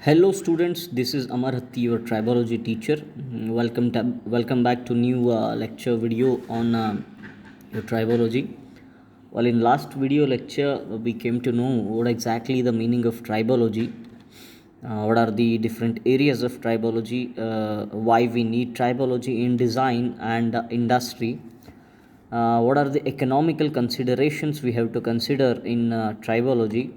Hello students, this is Amar Hatti, your tribology teacher. Welcome back to new lecture video on your tribology. Well, in last video lecture, we came to know what exactly the meaning of tribology, what are the different areas of tribology, why we need tribology in design and industry, what are the economical considerations we have to consider in tribology.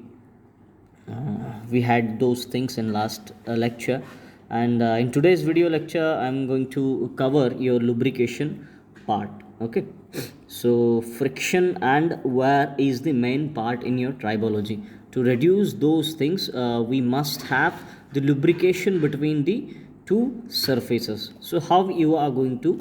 We had those things in last lecture, and in today's video lecture I'm going to cover your lubrication part. Okay, so friction and wear is the main part in your tribology. To reduce those things, we must have the lubrication between the two surfaces. So how you are going to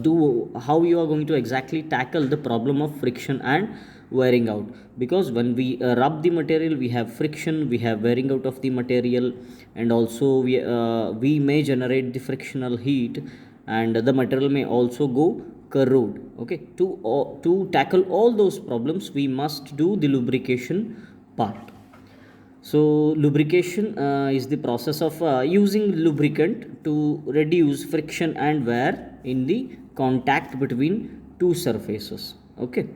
do how you are going to exactly tackle the problem of friction and wearing out, because when we rub the material we have friction, we have wearing out of the material, and also we may generate the frictional heat, and the material may also go corrode. Okay, to tackle all those problems we must do the lubrication part. So, lubrication is the process of using lubricant to reduce friction and wear in the contact between two surfaces. Okay.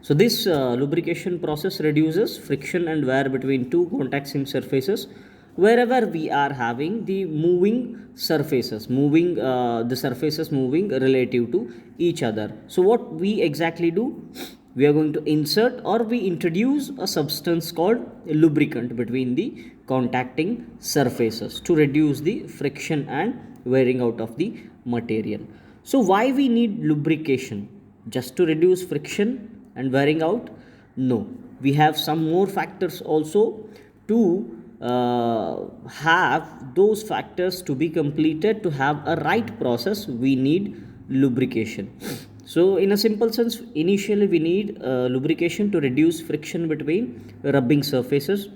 So, this lubrication process reduces friction and wear between two contacting surfaces wherever we are having the moving surfaces, the surfaces moving relative to each other. So, what we exactly do? We are going to insert or we introduce a substance called lubricant between the contacting surfaces to reduce the friction and wearing out of the material. So why we need lubrication? Just to reduce friction and wearing out? No, we have some more factors also to have those factors to be completed. To have a right process we need lubrication. So in a simple sense, initially we need lubrication to reduce friction between rubbing surfaces.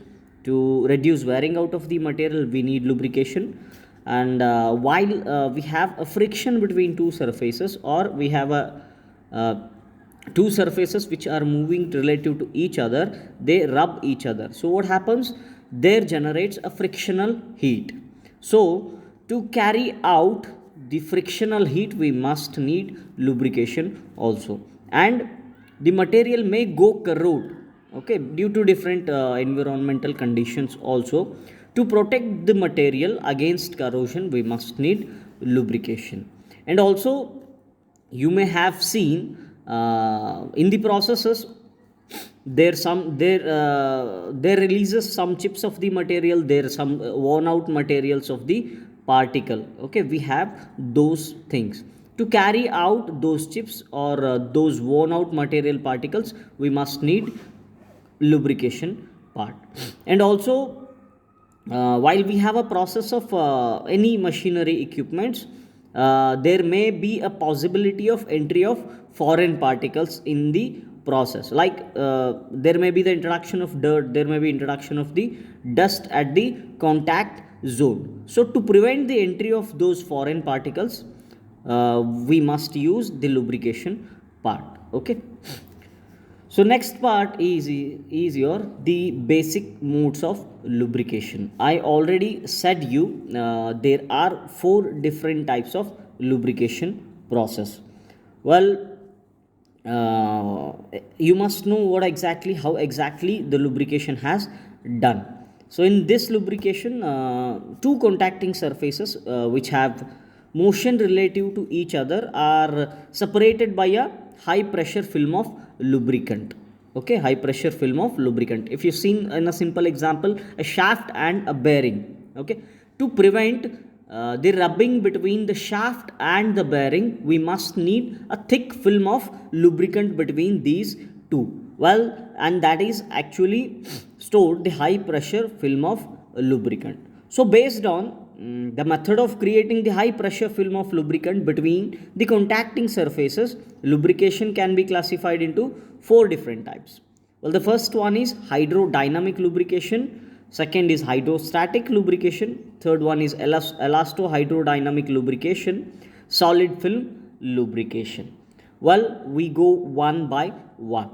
To reduce wearing out of the material we need lubrication. And while we have a friction between two surfaces, or we have a two surfaces which are moving relative to each other, they rub each other. So what happens? There generates a frictional heat. So to carry out the frictional heat we must need lubrication also, and the material may go corrode, okay, due to different environmental conditions also. To protect the material against corrosion we must need lubrication. And also you may have seen in the processes there releases some chips of the material, there are some worn out materials of the particle. Okay, we have those things. To carry out those chips or those worn out material particles we must need lubrication part. And also while we have a process of any machinery equipments, there may be a possibility of entry of foreign particles in the process, like there may be the introduction of dirt, there may be introduction of the dust at the contact zone. So to prevent the entry of those foreign particles, we must use the lubrication part. Okay, so next part is your the basic modes of lubrication. I already said you there are four different types of lubrication process. Well, you must know what exactly how exactly the lubrication has done. So in this lubrication, two contacting surfaces which have motion relative to each other are separated by a high pressure film of lubricant. Okay, high pressure film of lubricant. If you seen in a simple example, a shaft and a bearing. Okay, to prevent the rubbing between the shaft and the bearing we must need a thick film of lubricant between these two. Well, and that is actually stored the high pressure film of lubricant. So based on the method of creating the high pressure film of lubricant between the contacting surfaces, lubrication can be classified into four different types. Well, the first one is hydrodynamic lubrication, second is hydrostatic lubrication, third one is elasto-hydrodynamic lubrication, solid film lubrication. Well, we go one by one.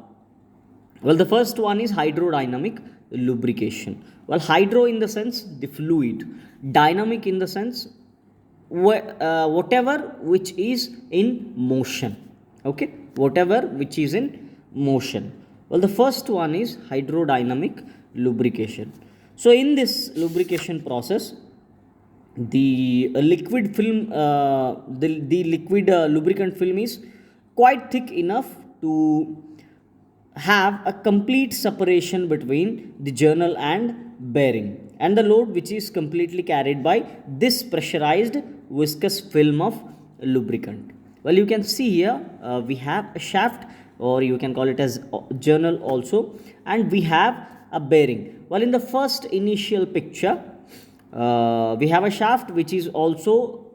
Well, the first one is hydrodynamic lubrication. Well, hydro in the sense the fluid, dynamic in the sense whatever which is in motion. Okay, whatever which is in motion. Well, the first one is hydrodynamic lubrication. So, in this lubrication process, the liquid film, the liquid lubricant film is quite thick enough to have a complete separation between the journal and bearing, and the load which is completely carried by this pressurized viscous film of lubricant. Well, you can see here we have a shaft, or you can call it as journal also, and we have a bearing. Well, in the first initial picture, we have a shaft which is also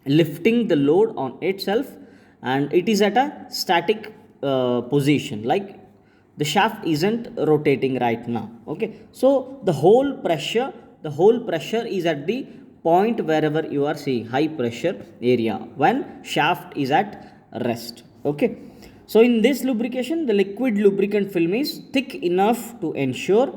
lifting the load on itself, and it is at a static position, like the shaft isn't rotating right now. Okay, so the whole pressure is at the point wherever you are seeing high pressure area when shaft is at rest. Okay, so in this lubrication, the liquid lubricant film is thick enough to ensure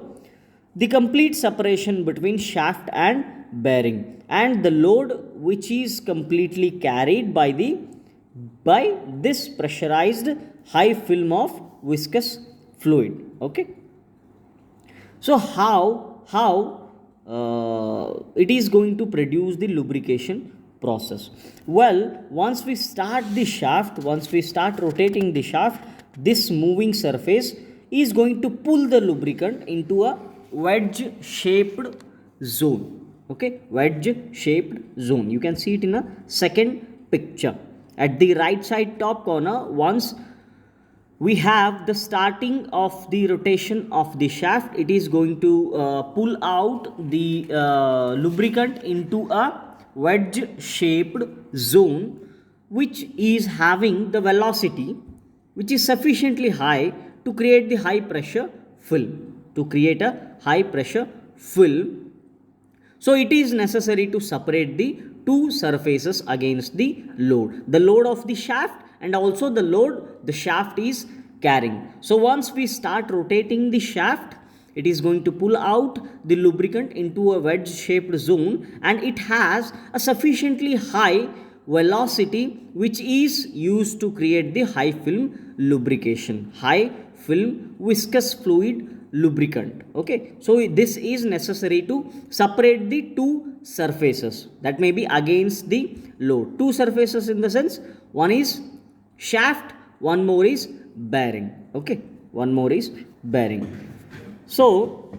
the complete separation between shaft and bearing, and the load which is completely carried by this pressurized high film of viscous fluid. Okay, so how it is going to produce the lubrication process? Well, once we start rotating the shaft, this moving surface is going to pull the lubricant into a wedge shaped zone. Okay, wedge shaped zone, you can see it in a second picture at the right side top corner. Once we have the starting of the rotation of the shaft, it is going to pull out the lubricant into a wedge shaped zone, which is having the velocity which is sufficiently high to create the high pressure film, to create a high pressure film. So it is necessary to separate the two surfaces against the load of the shaft, and also the load the shaft is carrying. So once we start rotating the shaft, it is going to pull out the lubricant into a wedge shaped zone, and it has a sufficiently high velocity which is used to create the high film lubrication, high film viscous fluid lubricant. Okay, so this is necessary to separate the two surfaces that may be against the load. Two surfaces in the sense, one is shaft, one more is bearing. Okay, one more is bearing. So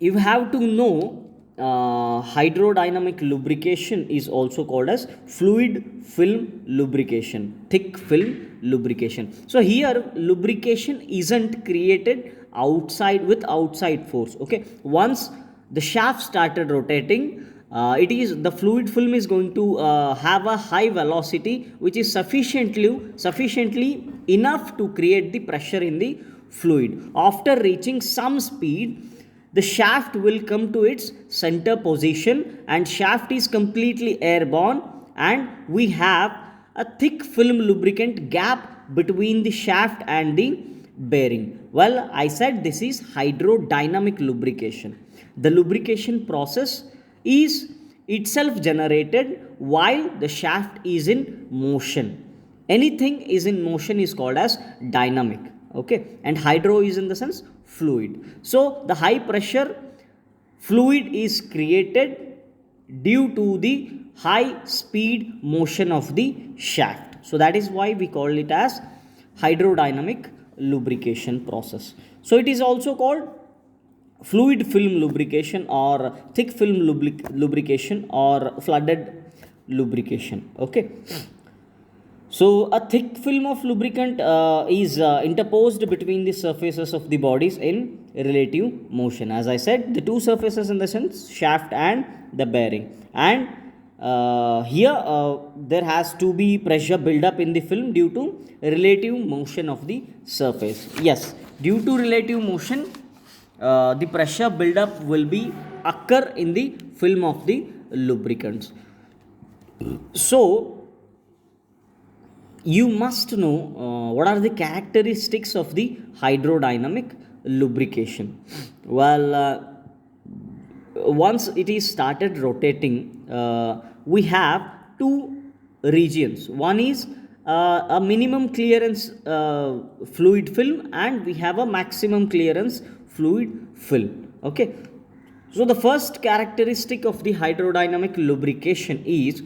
you have to know hydrodynamic lubrication is also called as fluid film lubrication, thick film lubrication. So here lubrication isn't created outside with outside force. Okay, once the shaft started rotating, it is the fluid film is going to have a high velocity which is sufficiently enough to create the pressure in the fluid. After reaching some speed, the shaft will come to its center position, and shaft is completely airborne, and we have a thick film lubricant gap between the shaft and the bearing. Well, I said this is hydrodynamic lubrication. The lubrication process is itself generated while the shaft is in motion. Anything is in motion is called as dynamic. Okay, and hydro is in the sense fluid. So the high pressure fluid is created due to the high speed motion of the shaft. So that is why we call it as hydrodynamic lubrication process. So it is also called fluid film lubrication, or thick film lubrication, or flooded lubrication. Okay, so a thick film of lubricant is interposed between the surfaces of the bodies in relative motion. As I said, the two surfaces in the sense shaft and the bearing, and here there has to be pressure build up in the film due to relative motion of the surface. Yes, due to relative motion, the pressure build up will be occur in the film of the lubricants. So you must know what are the characteristics of the hydrodynamic lubrication. Well, once it is started rotating, we have two regions. One is a minimum clearance fluid film, and we have a maximum clearance fluid film. Okay, so the first characteristic of the hydrodynamic lubrication is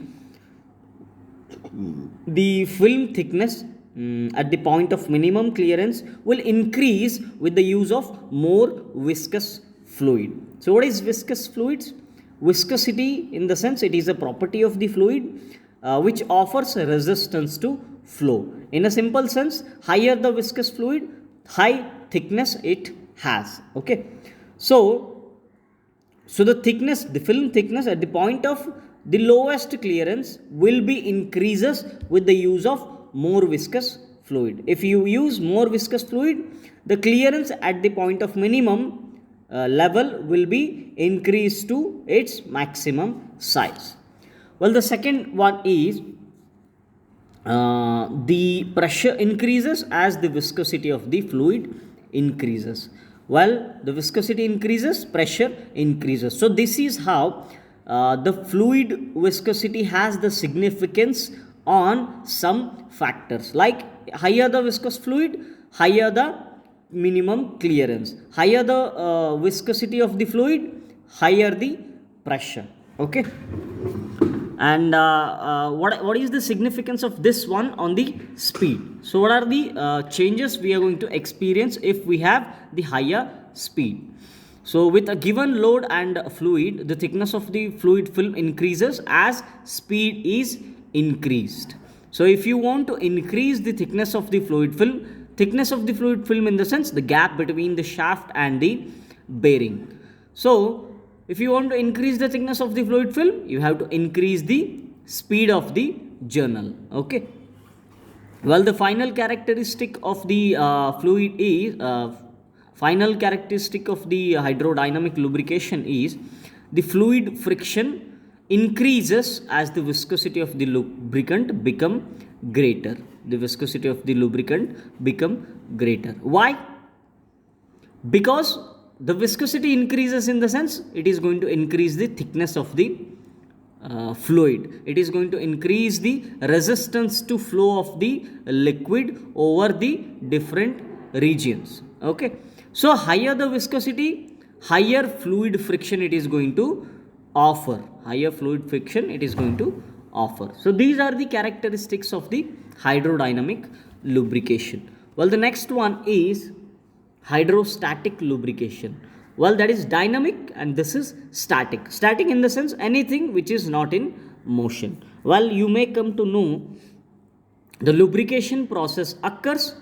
the film thickness at the point of minimum clearance will increase with the use of more viscous fluid. So what is viscous fluids? Viscosity, in the sense, it is a property of the fluid which offers resistance to flow. In a simple sense, higher the viscous fluid, high thickness it has. Okay, so the thickness, the film thickness at the point of the lowest clearance will be increases with the use of more viscous fluid. If you use more viscous fluid, the clearance at the point of minimum level will be increased to its maximum size. Well, the second one is the pressure increases as the viscosity of the fluid increases. Well, the viscosity increases, pressure increases. So this is how the fluid viscosity has the significance on some factors, like higher the viscous fluid, higher the minimum clearance, higher the viscosity of the fluid, higher the pressure. Okay, and what is the significance of this one on the speed? So what are the changes we are going to experience if we have the higher speed? So with a given load and fluid, the thickness of the fluid film increases as speed is increased. So if you want to increase the thickness of the fluid film, thickness of the fluid film in the sense the gap between the shaft and the bearing. So if you want to increase the thickness of the fluid film, you have to increase the speed of the journal. Okay. Well, the final characteristic of the fluid is final characteristic of the hydrodynamic lubrication is the fluid friction increases as the viscosity of the lubricant become greater. The viscosity of the lubricant become greater. Why? Because the viscosity increases in the sense it is going to increase the thickness of the fluid. It is going to increase the resistance to flow of the liquid over the different regions. Okay, so higher the viscosity, higher fluid friction it is going to offer. Higher fluid friction it is going to offer. So these are the characteristics of the hydrodynamic lubrication. Well, the next one is hydrostatic lubrication. Well, that is dynamic and this is static. Static in the sense anything which is not in motion. Well, you may come to know the lubrication process occurs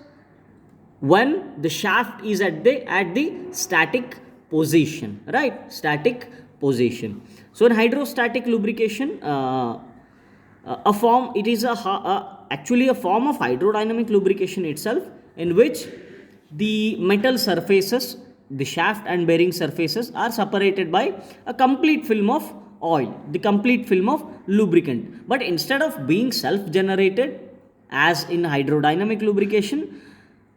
when the shaft is at the static position, right? Static position. So in hydrostatic lubrication, a form, it is actually a form of hydrodynamic lubrication itself, in which the metal surfaces, the shaft and bearing surfaces are separated by a complete film of oil, the complete film of lubricant. But instead of being self-generated as in hydrodynamic lubrication,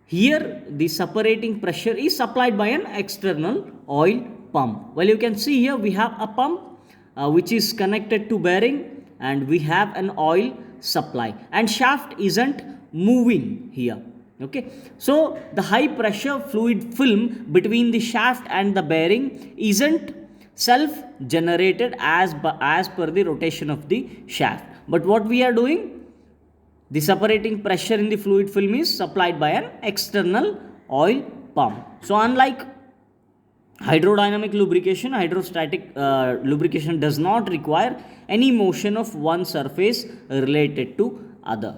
here the separating pressure is supplied by an external oil pump. Well, you can see here we have a pump which is connected to bearing, and we have an oil supply, and shaft isn't moving here. Okay, so the high pressure fluid film between the shaft and the bearing isn't self generated as per the rotation of the shaft, but what we are doing, the separating pressure in the fluid film is supplied by an external oil pump. So unlike hydrodynamic lubrication, hydrostatic lubrication does not require any motion of one surface related to other.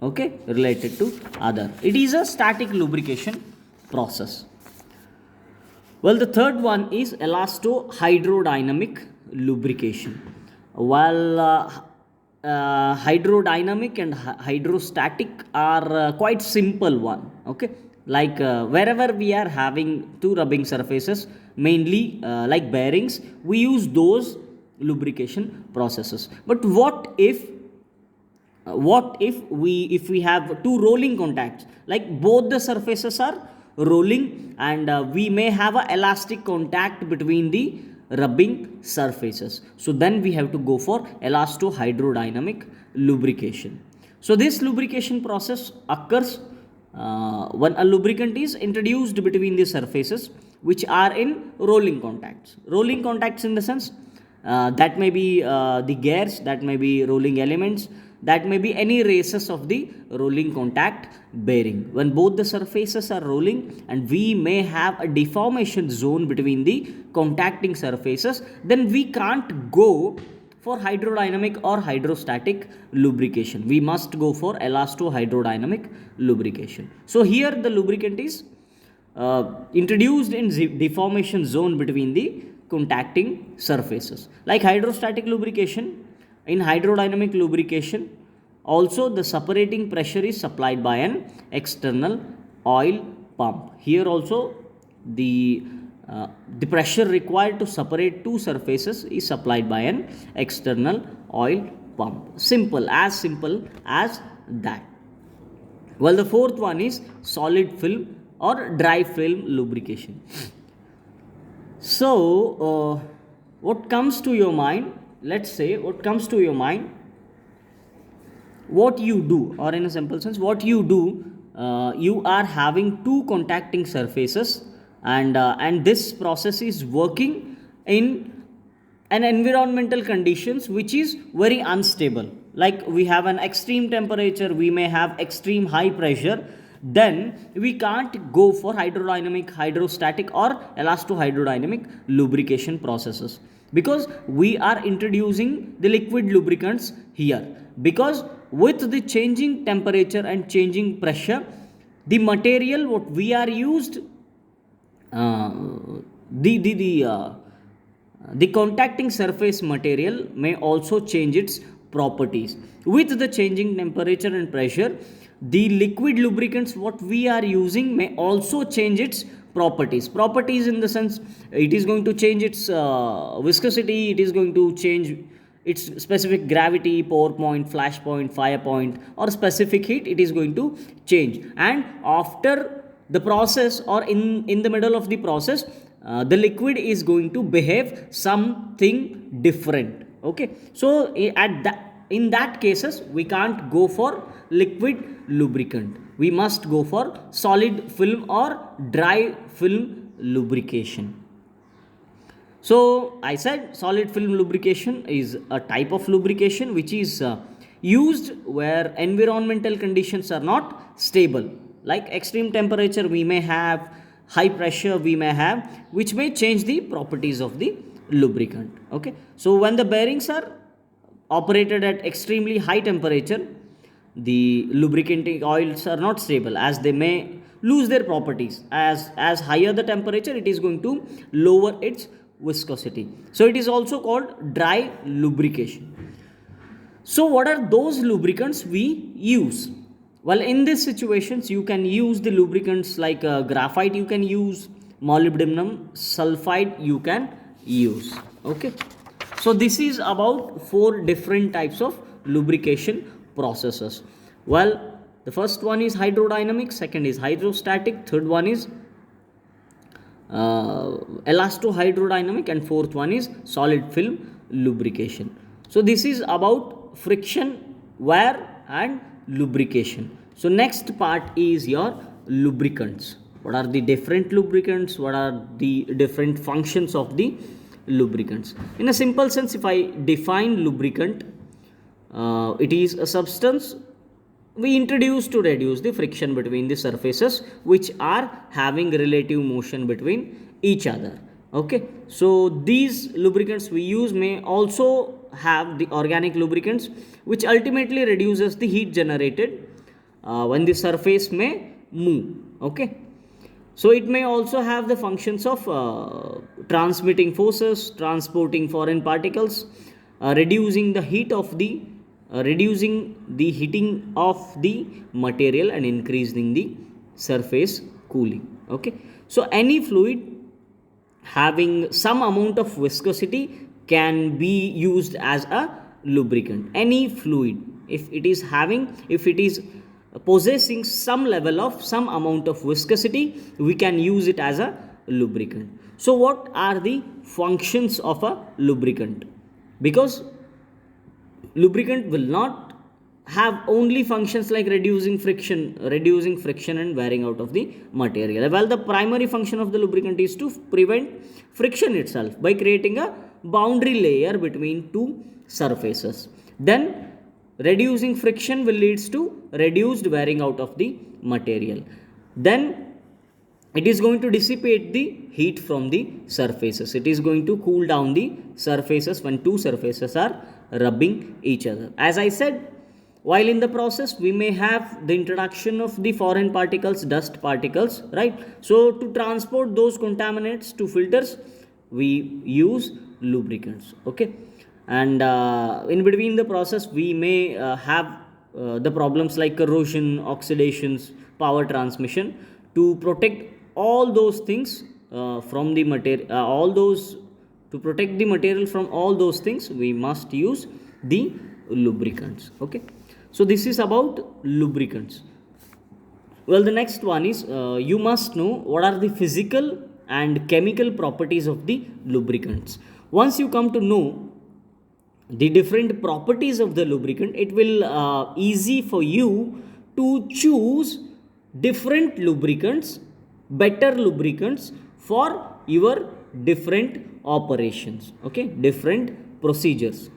Okay, related to other. It is a static lubrication process. Well, the third one is elasto-hydrodynamic lubrication. Well, hydrodynamic and hydrostatic are quite simple one. Okay, like wherever we are having two rubbing surfaces, mainly like bearings, we use those lubrication processes. But what if what if we have two rolling contacts, like both the surfaces are rolling, and we may have a elastic contact between the rubbing surfaces, so then we have to go for elasto hydrodynamic lubrication. So this lubrication process occurs when a lubricant is introduced between the surfaces which are in rolling contacts in the sense that may be the gears, that may be rolling elements, that may be any races of the rolling contact bearing. When both the surfaces are rolling and we may have a deformation zone between the contacting surfaces, then we can't go for hydrodynamic or hydrostatic lubrication. We must go for elasto hydrodynamic lubrication. So here the lubricant is introduced in deformation zone between the contacting surfaces. Like hydrostatic lubrication, in hydrodynamic lubrication, also the separating pressure is supplied by an external oil pump. Here also the pressure required to separate two surfaces is supplied by an external oil pump. Simple as that. Well, the fourth one is solid film or dry film lubrication. So, what comes to your mind? Let's say what comes to your mind, what you do, or in a simple sense, what you do, you are having two contacting surfaces, and this process is working in an environmental conditions which is very unstable. Like we have an extreme temperature, we may have extreme high pressure, then we can't go for hydrodynamic, hydrostatic or elasto hydrodynamic lubrication processes, because we are introducing the liquid lubricants here. Because with the changing temperature and changing pressure, the material what we are used, uh, the contacting surface material may also change its properties. With the changing temperature and pressure, the liquid lubricants what we are using may also change its properties in the sense it is going to change its viscosity, it is going to change its specific gravity, pour point, flash point, fire point, or specific heat, it is going to change. And after the process, or in the middle of the process, the liquid is going to behave something different. Okay, so at that, in that cases we can't go for liquid lubricant, we must go for solid film or dry film lubrication. So I said solid film lubrication is a type of lubrication which is used where environmental conditions are not stable, like extreme temperature we may have, high pressure we may have, which may change the properties of the lubricant. Okay, so when the bearings are operated at extremely high temperature, the lubricating oils are not stable, as they may lose their properties. As higher the temperature, it is going to lower its viscosity, so it is also called dry lubrication. So what are those lubricants we use? Well, in these situations you can use the lubricants like graphite, you can use molybdenum sulfide, you can use. Okay, so this is about four different types of lubrication processes. Well, the first one is hydrodynamic, second is hydrostatic, third one is elasto hydrodynamic, and fourth one is solid film lubrication. So this is about friction, wear and lubrication. So next part is your lubricants. What are the different lubricants? What are the different functions of the lubricants? In a simple sense, if I define lubricant, it is a substance we introduce to reduce the friction between the surfaces which are having relative motion between each other. Okay, so these lubricants we use may also have the organic lubricants, which ultimately reduces the heat generated when the surface may move. Okay, so it may also have the functions of transmitting forces, transporting foreign particles, reducing the heat of the reducing the heating of the material, and increasing the surface cooling. Okay, so any fluid having some amount of viscosity can be used as a lubricant. Any fluid if it is possessing some level of some amount of viscosity, we can use it as a lubricant. So what are the functions of a lubricant? Because lubricant will not have only functions like reducing friction and wearing out of the material. Well, the primary function of the lubricant is to prevent friction itself by creating a boundary layer between two surfaces. Then reducing friction will leads to reduced wearing out of the material. Then it is going to dissipate the heat from the surfaces. It is going to cool down the surfaces when two surfaces are rubbing each other. As I said, while in the process we may have the introduction of the foreign particles, dust particles, right? So to transport those contaminants to filters, we use lubricants, okay? And in between the process we may have the problems like corrosion, oxidations, power transmission. To protect all those things from the material, to protect the material from all those things, we must use the lubricants, okay? So this is about lubricants. Well, the next one is you must know what are the physical and chemical properties of the lubricants. Once you come to know the different properties of the lubricant, it will easy for you to choose different lubricants, better lubricants for your different operations, okay, different procedures.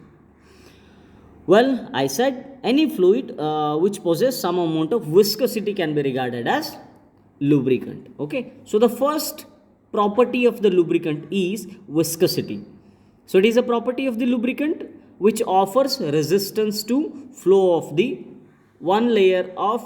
Well, I said any fluid which possesses some amount of viscosity can be regarded as lubricant, okay. So the first property of the lubricant is viscosity. So it is a property of the lubricant which offers resistance to flow of the one layer of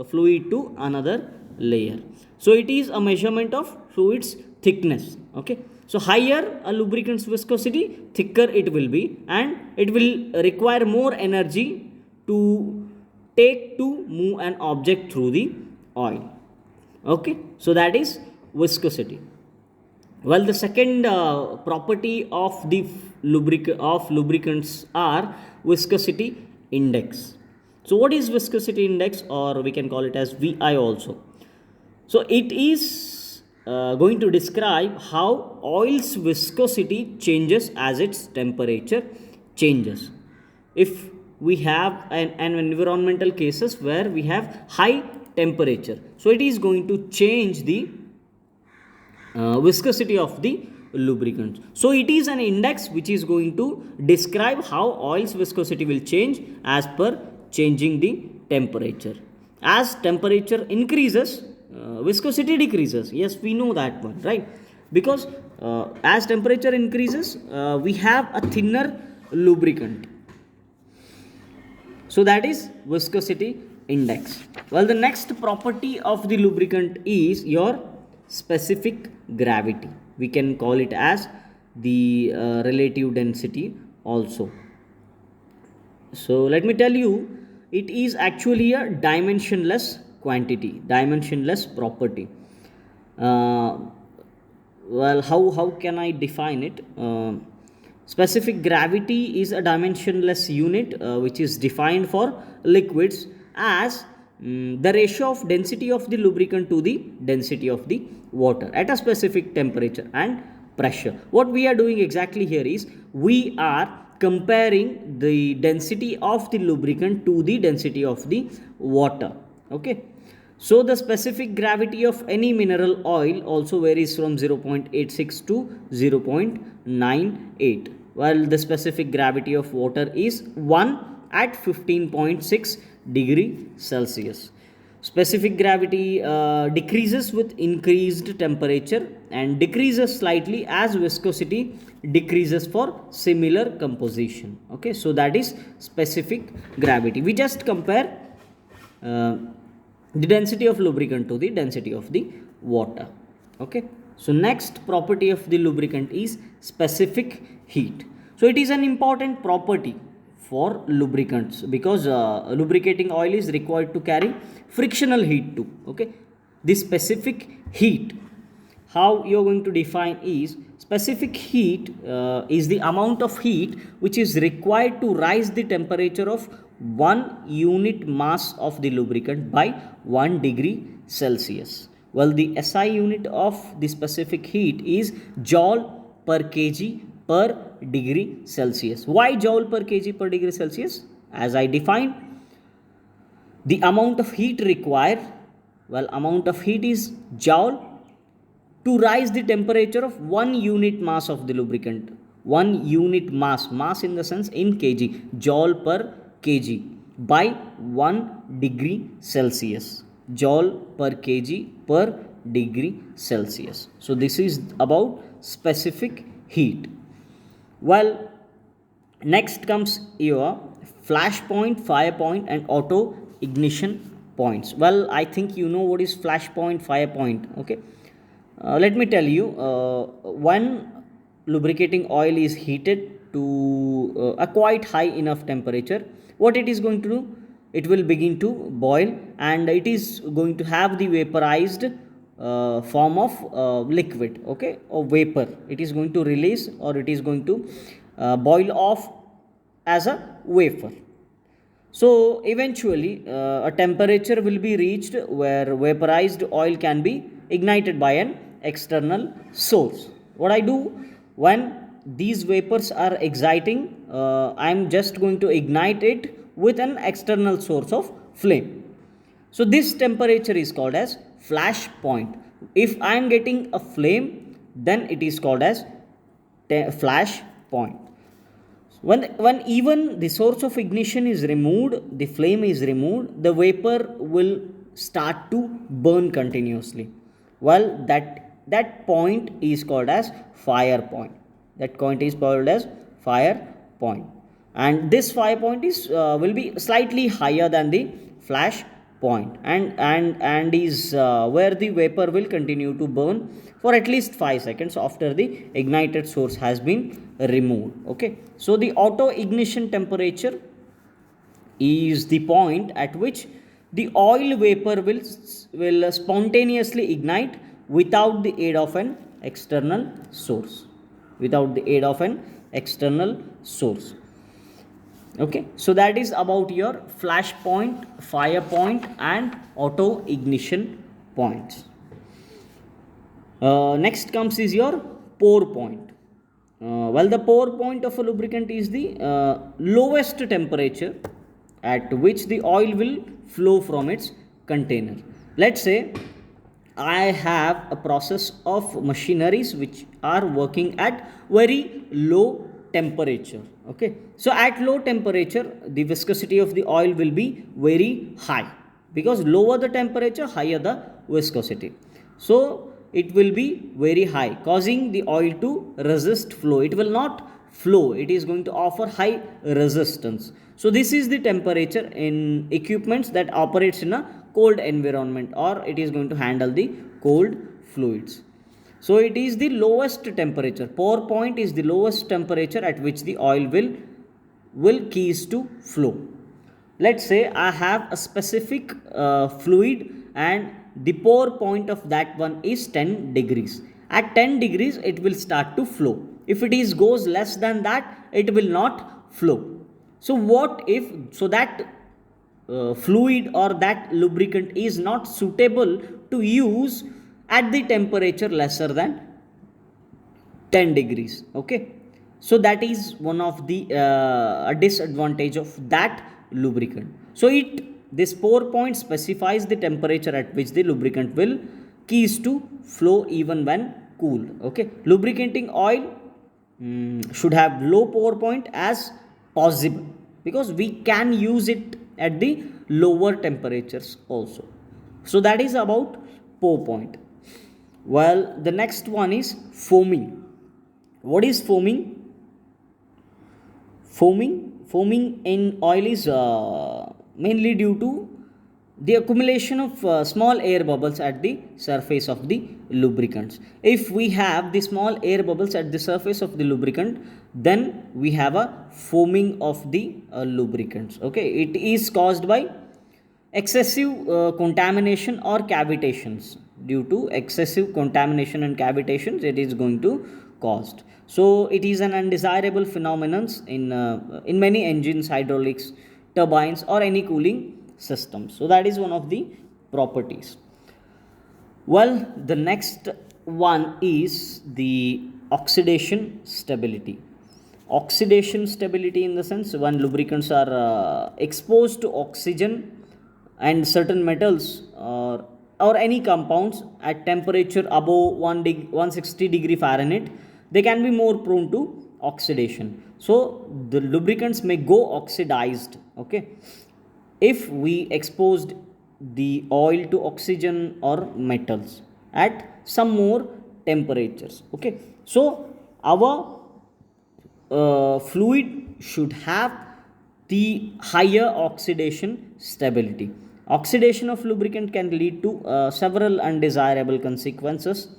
fluid to another layer. So it is a measurement of fluid's thickness, okay. So higher a lubricant's viscosity, thicker it will be, and it will require more energy to move an object through the oil, okay. So that is viscosity. Well, the second property of the lubricants are viscosity index. So what is viscosity index, or we can call it as VI also? So it is going to describe how oil's viscosity changes as its temperature changes. If we have an environmental cases where we have high temperature, so it is going to change the viscosity of the lubricant. So it is an index which is going to describe how oil's viscosity will change as per changing the temperature. As temperature increases, viscosity decreases. Yes, we know that one, right? Because as temperature increases, we have a thinner lubricant. So that is viscosity index. Well, the next property of the lubricant is your specific gravity. We can call it as the relative density also. So let me tell you, it is actually a dimensionless quantity, dimensionless property. Well, how can I define it? Specific gravity is a dimensionless unit which is defined for liquids as the ratio of density of the lubricant to the density of the water at a specific temperature and pressure. What we are doing exactly here is we are comparing the density of the lubricant to the density of the water, okay. So the specific gravity of any mineral oil also varies from 0.86 to 0.98, while the specific gravity of water is 1 at 15.6 degree Celsius. Specific gravity decreases with increased temperature and decreases slightly as viscosity decreases for similar composition, okay. So that is specific gravity. We just compare the density of lubricant to the density of the water, okay. So next property of the lubricant is specific heat. So it is an important property for lubricants because lubricating oil is required to carry frictional heat too, okay. The specific heat, how you're going to define is specific heat is the amount of heat which is required to rise the temperature of 1 unit mass of the lubricant by 1 degree Celsius. Well, the SI unit of the specific heat is joule per kg per degree Celsius. Why joule per kg per degree Celsius? As I defined, the amount of heat required, well, amount of heat is joule to rise the temperature of 1 unit mass of the lubricant. 1 unit mass in the sense in kg, joule per kg by 1 degree Celsius, joule per kg per degree Celsius. So this is about specific heat. Well, next comes your flash point, fire point and auto ignition points. Well, I think you know what is flash point, fire point. Okay, let me tell you, when lubricating oil is heated to a quite high enough temperature, what it is going to do, it will begin to boil and it is going to have the vaporized form of liquid, okay, or vapor. It is going to release, or it is going to boil off as a vapor. So eventually a temperature will be reached where vaporized oil can be ignited by an external source. What I do when these vapors are exciting, I am just going to ignite it with an external source of flame. So this temperature is called as flash point. If I am getting a flame, then it is called as flash point. When even the source of ignition is removed, the flame is removed, the vapor will start to burn continuously. Well, that point is called as fire point. That point is called as fire point, and this fire point is will be slightly higher than the flash point, and is where the vapor will continue to burn for at least 5 seconds after the ignited source has been removed. Okay, so the auto ignition temperature is the point at which the oil vapor will spontaneously ignite without the aid of an external source, without the aid of an external source. Okay, so that is about your flash point, fire point and auto ignition points. Next comes is your pour point. Well, the pour point of a lubricant is the lowest temperature at which the oil will flow from its container. Let's say I have a process of machineries which are working at very low temperature. Okay, so at low temperature the viscosity of the oil will be very high, because lower the temperature, higher the viscosity. So it will be very high, causing the oil to resist flow. It will not flow, it is going to offer high resistance. So this is the temperature in equipments that operates in a cold environment, or it is going to handle the cold fluids. So it is the lowest temperature. Pour point is the lowest temperature at which the oil will cease to flow. Let's say I have a specific fluid and the pour point of that one is 10 degrees. At 10 degrees it will start to flow. If it is goes less than that, it will not flow. So what if, so that fluid or that lubricant is not suitable to use at the temperature lesser than 10 degrees. Okay, so that is one of the disadvantage of that lubricant. So this pour point specifies the temperature at which the lubricant will cease to flow even when cooled. Okay, lubricating oil should have low pour point as possible, because we can use it at the lower temperatures also. So that is about pour point. Well, the next one is foaming. What is foaming? Foaming in oil is mainly due to the accumulation of small air bubbles at the surface of the lubricants. If we have the small air bubbles at the surface of the lubricant, then we have a foaming of the lubricants. Okay, it is caused by excessive contamination or cavitations. due to excessive contamination and cavitations it is going to caused. So it is an undesirable phenomenon in many engines, hydraulics, turbines, or any cooling systems. So that is one of the properties. Well, the next one is the oxidation stability. Oxidation stability in the sense when lubricants are exposed to oxygen and certain metals or any compounds at temperature above 160 degree Fahrenheit, they can be more prone to oxidation. So the lubricants may go oxidized. Okay, if we exposed the oil to oxygen or metals at some more temperatures. Okay, so our fluid should have the higher oxidation stability. Oxidation of lubricant can lead to several undesirable consequences,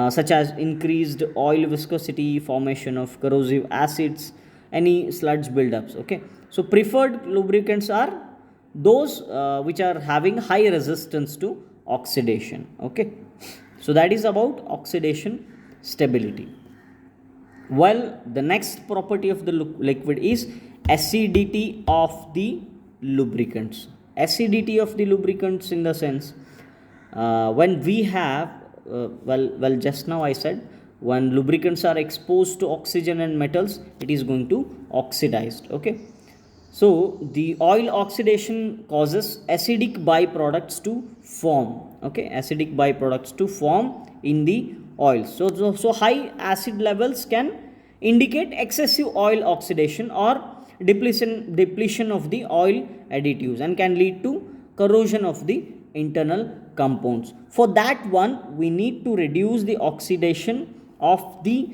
such as increased oil viscosity, formation of corrosive acids, any sludge buildups. Okay, so preferred lubricants are those which are having high resistance to oxidation. Okay, so that is about oxidation stability. Well, the next property of the liquid is acidity of the lubricants. Acidity of the lubricants in the sense when we have just now I said when lubricants are exposed to oxygen and metals, it is going to oxidized. Okay, so the oil oxidation causes acidic byproducts to form. Okay, acidic byproducts to form in the oil. So high acid levels can indicate excessive oil oxidation or depletion of the oil additives and can lead to corrosion of the internal compounds. For that one, we need to reduce the oxidation of the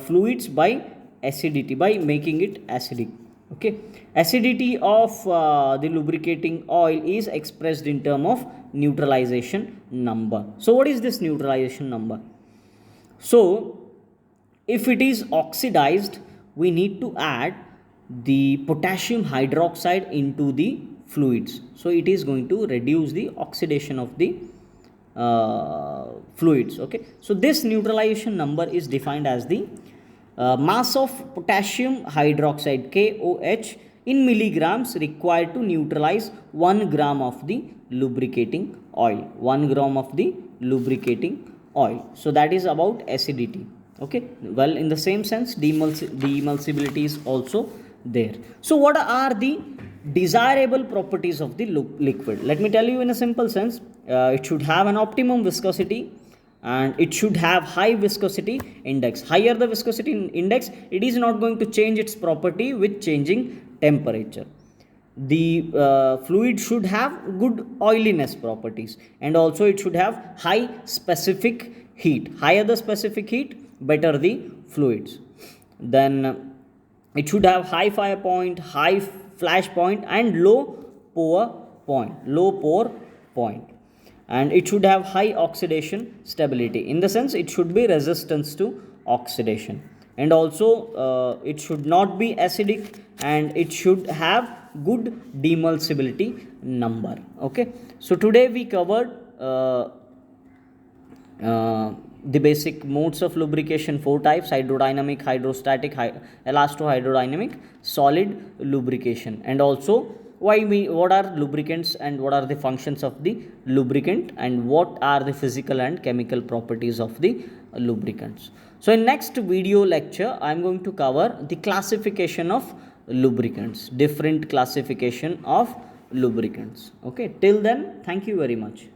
fluids by acidity, by making it acidic. Okay, acidity of the lubricating oil is expressed in term of neutralization number. So what is this neutralization number? So if it is oxidized, we need to add the potassium hydroxide into the fluids. So it is going to reduce the oxidation of the fluids. Okay, so this neutralization number is defined as the mass of potassium hydroxide KOH in milligrams required to neutralize 1 gram of the lubricating oil. 1 gram of the lubricating oil. So that is about acidity. Okay, well, in the same sense, demulsibility is also there. So what are the desirable properties of the liquid? Let me tell you in a simple sense. It should have an optimum viscosity and it should have high viscosity index. Higher the viscosity index, it is not going to change its property with changing temperature. The fluid should have good oiliness properties and also it should have high specific heat. Higher the specific heat, better the fluids. Then it should have high fire point, high flash point and low pour point. And it should have high oxidation stability. In the sense, it should be resistance to oxidation. And also it should not be acidic and it should have good demulsibility number. Okay, so today we covered the basic modes of lubrication, 4 types: hydrodynamic, hydrostatic, elasto-hydrodynamic, solid lubrication, and also what are lubricants and what are the functions of the lubricant and what are the physical and chemical properties of the lubricants. So in next video lecture I am going to cover the classification of lubricants, different classification of lubricants. Okay, till then, thank you very much.